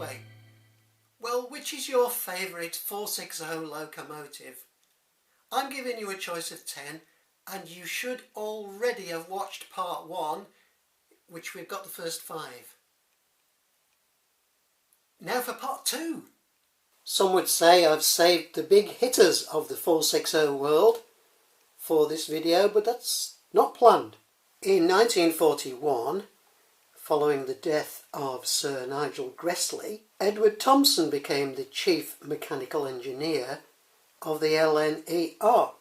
Railway. Well, which is your favourite 460 locomotive? I'm giving you a choice of 10, and you should already have watched part 1, which we've got the first 5. Now for part 2. Some would say I've saved the big hitters of the 460 world for this video, but that's not planned. In 1941, following the death of Sir Nigel Gresley, Edward Thompson became the chief mechanical engineer of the LNER.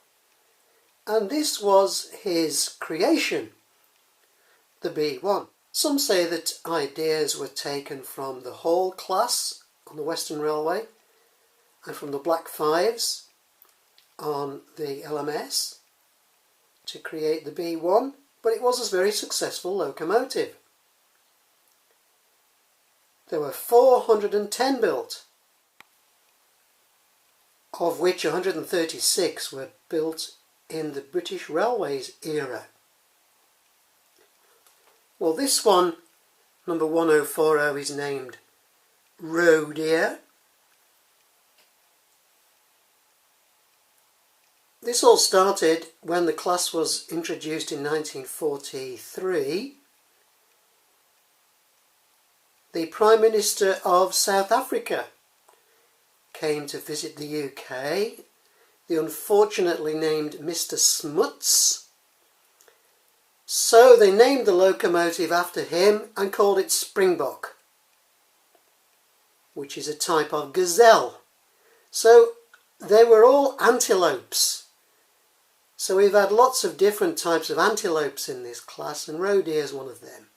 And this was his creation, the B1. Some say that ideas were taken from the Hall class on the Western Railway and from the Black Fives on the LMS to create the B1, but it was a very successful locomotive. There were 410 built, of which 136 were built in the British Railways era. Well, this one, number 1040, is named Roadier. This all started when the class was introduced in 1943. The Prime Minister of South Africa came to visit the UK, the unfortunately named Mr. Smuts. So they named the locomotive after him and called it Springbok, which is a type of gazelle. So they were all antelopes. So we've had lots of different types of antelopes in this class, and Roadier is one of them.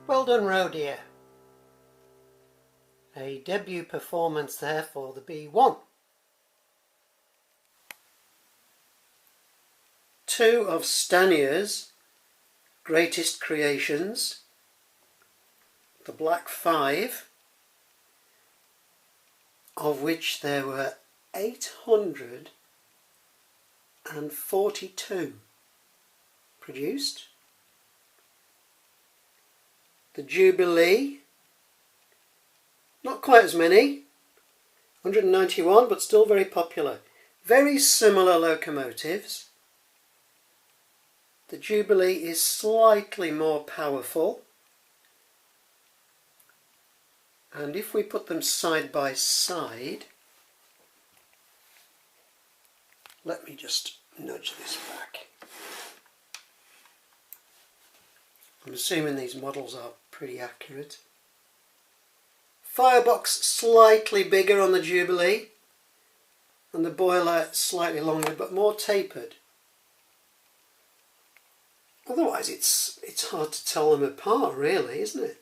Well done, Roadier. A debut performance there for the B1. 2 of Stanier's greatest creations, the Black Five, of which there were 842 produced. The Jubilee, not quite as many, 191, but still very popular. Very similar locomotives. The Jubilee is slightly more powerful, and if we put them side by side, let me just nudge this back. I'm assuming these models are pretty accurate. Firebox slightly bigger on the Jubilee, and the boiler slightly longer but more tapered. Otherwise it's hard to tell them apart really, isn't it?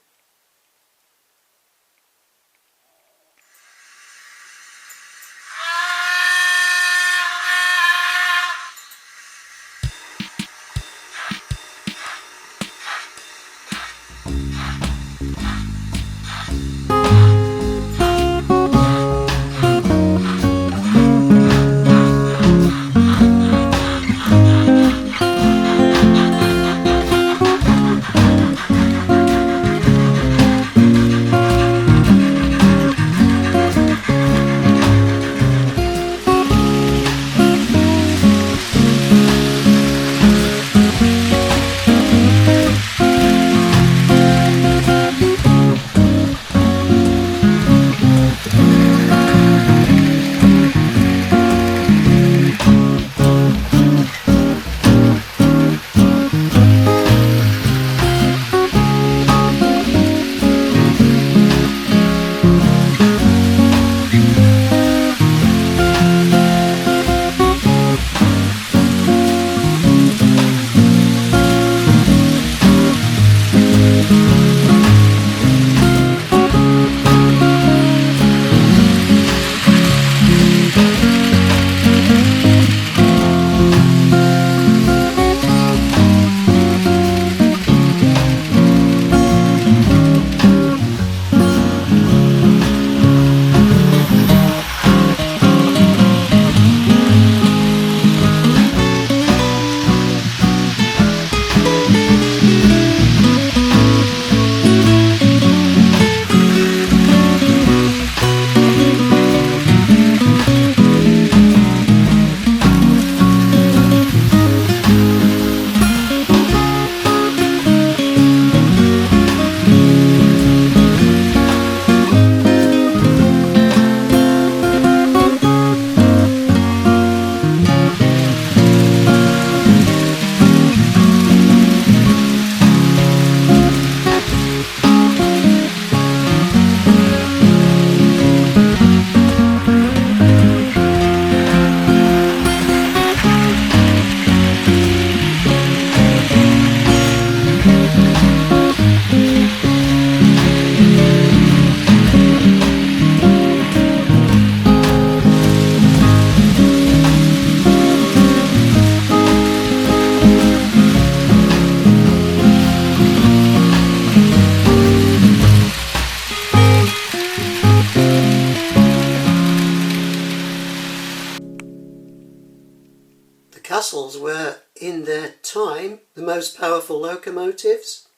Castles were, in their time, the most powerful locomotives.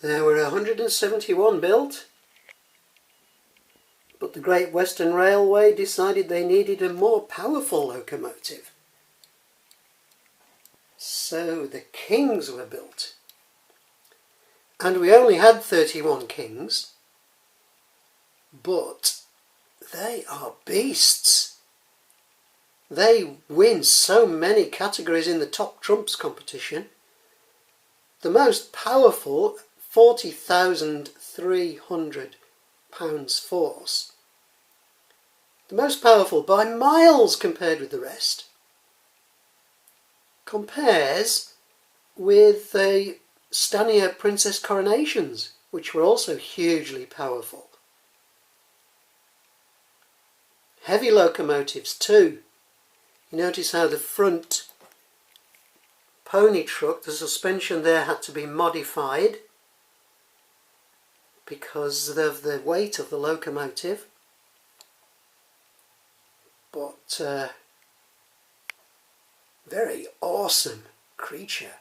There were 171 built, but the Great Western Railway decided they needed a more powerful locomotive. So the Kings were built. And we only had 31 Kings, but they are beasts. They win so many categories in the top trumps competition. The most powerful, 40,300 pounds force. The most powerful by miles compared with the rest. Compares with the Stanier Princess Coronations, which were also hugely powerful. Heavy locomotives too. You notice how the front pony truck, the suspension there had to be modified because of the weight of the locomotive. But very awesome creature.